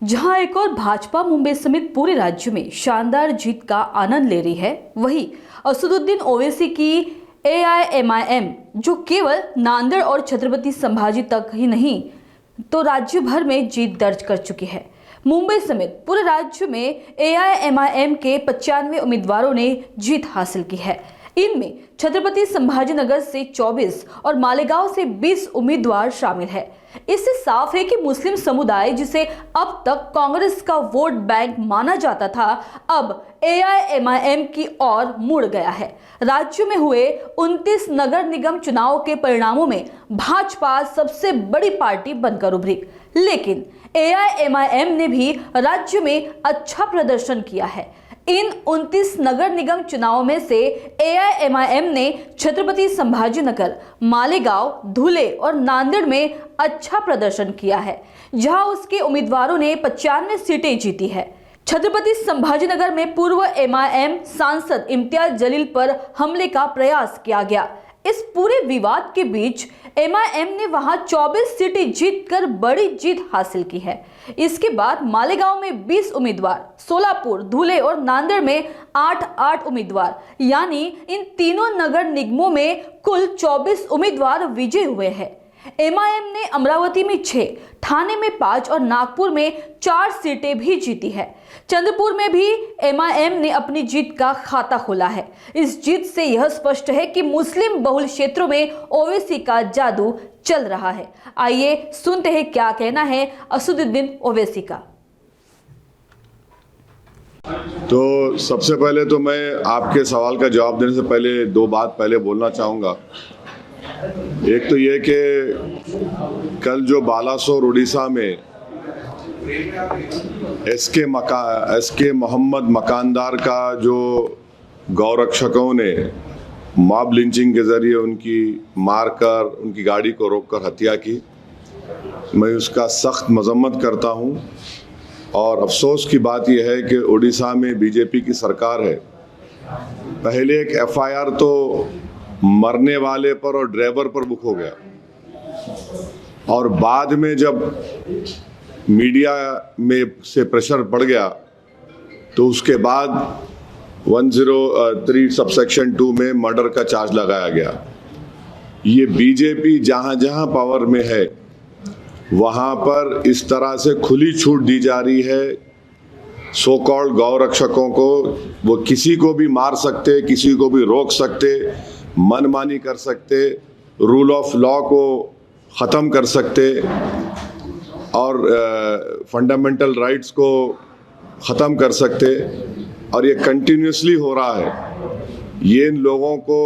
जहां एक और भाजपा मुंबई समेत पूरे राज्य में शानदार जीत का आनंद ले रही है, वहीं असदुद्दीन ओवैसी की एआईएमआईएम जो केवल नांदेड़ और छत्रपति संभाजी तक ही नहीं तो राज्य भर में जीत दर्ज कर चुकी है। मुंबई समेत पूरे राज्य में एआईएमआईएम के 95 उम्मीदवारों ने जीत हासिल की है। इनमें छत्रपति संभाजीनगर से 24 और मालेगांव से 20 उम्मीदवार शामिल है। इससे साफ है कि मुस्लिम समुदाय, जिसे अब तक कांग्रेस का वोट बैंक माना जाता था, अब एआईएमआईएम की ओर मुड़ गया है। राज्य में हुए 29 नगर निगम चुनाव के परिणामों में भाजपा सबसे बड़ी पार्टी बनकर उभरी, लेकिन एआईएमआईएम ने भी राज्य में अच्छा प्रदर्शन किया है। इन 29 नगर निगम चुनावों में से एआईएमआईएम ने छत्रपति संभाजीनगर, मालेगांव, धुले और नांदेड़ में अच्छा प्रदर्शन किया है, जहां उसके उम्मीदवारों ने 95 सीटें जीती है। छत्रपति संभाजीनगर में पूर्व एमआईएम सांसद इम्तियाज जलील पर हमले का प्रयास किया गया। इस पूरे विवाद के बीच एमआईएम ने वहां 24 सीटें जीतकर बड़ी जीत हासिल की है। इसके बाद मालेगांव में 20 उम्मीदवार, सोलापुर, धुले और नांदेड़ में 8-8 उम्मीदवार, यानी इन तीनों नगर निगमों में कुल 24 उम्मीदवार विजयी हुए हैं। एमआईएम ने अमरावती में 6, ठाणे में 5 और नागपुर में 4 सीटें भी जीती है। चंद्रपुर में भी एमआईएम ने अपनी जीत का खाता खोला है। इस जीत से यह स्पष्ट है कि मुस्लिम बहुल क्षेत्रों में ओवैसी का जादू चल रहा है। आइए सुनते हैं क्या कहना है असदुद्दीन ओवैसी का। तो सबसे पहले तो मैं आपके सवाल का जवाब देने से पहले 2 बात पहले बोलना चाहूँगा। एक तो ये कि कल जो बालासोर उड़ीसा में एसके मोहम्मद मकानदार का जो गौरक्षकों ने मॉब लिंचिंग के जरिए उनकी मारकर उनकी गाड़ी को रोककर हत्या की, मैं उसका सख्त मजम्मत करता हूं। और अफसोस की बात यह है कि उड़ीसा में बीजेपी की सरकार है। पहले एक एफआईआर तो मरने वाले पर और ड्राइवर पर बुक हो गया, और बाद में जब मीडिया में से प्रेशर बढ़ गया तो उसके बाद 103 सबसेक्शन 2 में मर्डर का चार्ज लगाया गया। ये बीजेपी जहां जहां पावर में है वहां पर इस तरह से खुली छूट दी जा रही है सो कॉल्ड गौरक्षकों को। वो किसी को भी मार सकते, किसी को भी रोक सकते, मनमानी कर सकते, रूल ऑफ लॉ को ख़त्म कर सकते और फंडामेंटल राइट्स को ख़त्म कर सकते। और ये कंटिन्यूसली हो रहा है। ये इन लोगों को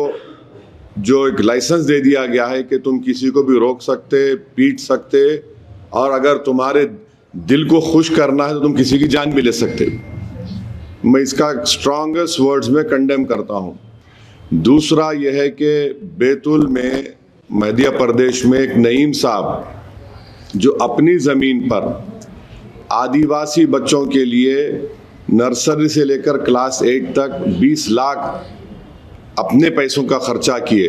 जो एक लाइसेंस दे दिया गया है कि तुम किसी को भी रोक सकते, पीट सकते, और अगर तुम्हारे दिल को खुश करना है तो तुम किसी की जान भी ले सकते। मैं इसका स्ट्रॉन्गेस्ट वर्ड्स में कंडेम करता हूँ। दूसरा यह है कि बैतूल में मध्य प्रदेश में एक नईम साहब जो अपनी ज़मीन पर आदिवासी बच्चों के लिए नर्सरी से लेकर क्लास 8 तक 20 लाख अपने पैसों का खर्चा किए,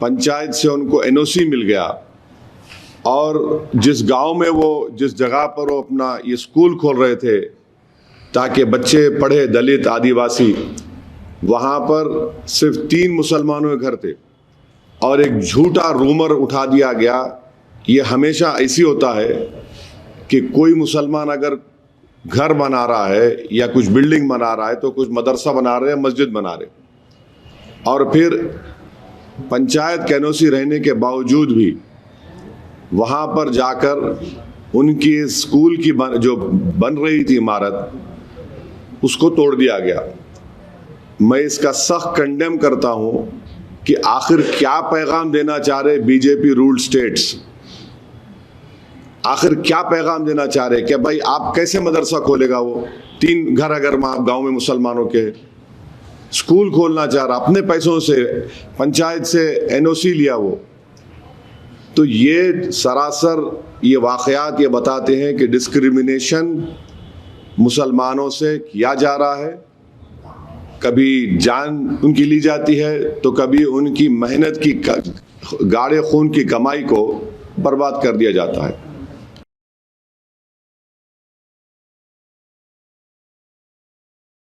पंचायत से उनको एनओसी मिल गया, और जिस गांव में वो, जिस जगह पर वो अपना ये स्कूल खोल रहे थे ताकि बच्चे पढ़े, दलित आदिवासी, वहाँ पर सिर्फ 3 मुसलमानों के घर थे और एक झूठा रूमर उठा दिया गया। ये हमेशा ऐसी होता है कि कोई मुसलमान अगर घर बना रहा है या कुछ बिल्डिंग बना रहा है तो कुछ मदरसा बना रहे हैं, मस्जिद बना रहे, और फिर पंचायत के एनओसी रहने के बावजूद भी वहाँ पर जाकर उनकी स्कूल की जो बन रही थी इमारत, उसको तोड़ दिया गया। मैं इसका सख्त कंडेम करता हूँ कि आखिर क्या पैगाम देना चाह रहे बीजेपी रूल्ड स्टेट्स। आखिर क्या पैगाम देना चाह रहे कि भाई आप कैसे मदरसा खोलेगा? वो 3 घर अगर गांव में मुसलमानों के स्कूल खोलना चाह रहा, अपने पैसों से पंचायत से एनओसी लिया वो। तो ये सरासर ये वाकयात ये बताते हैं कि डिस्क्रिमिनेशन मुसलमानों से किया जा रहा है। कभी जान उनकी ली जाती है तो कभी उनकी मेहनत की गाढ़े खून की कमाई को बर्बाद कर दिया जाता है।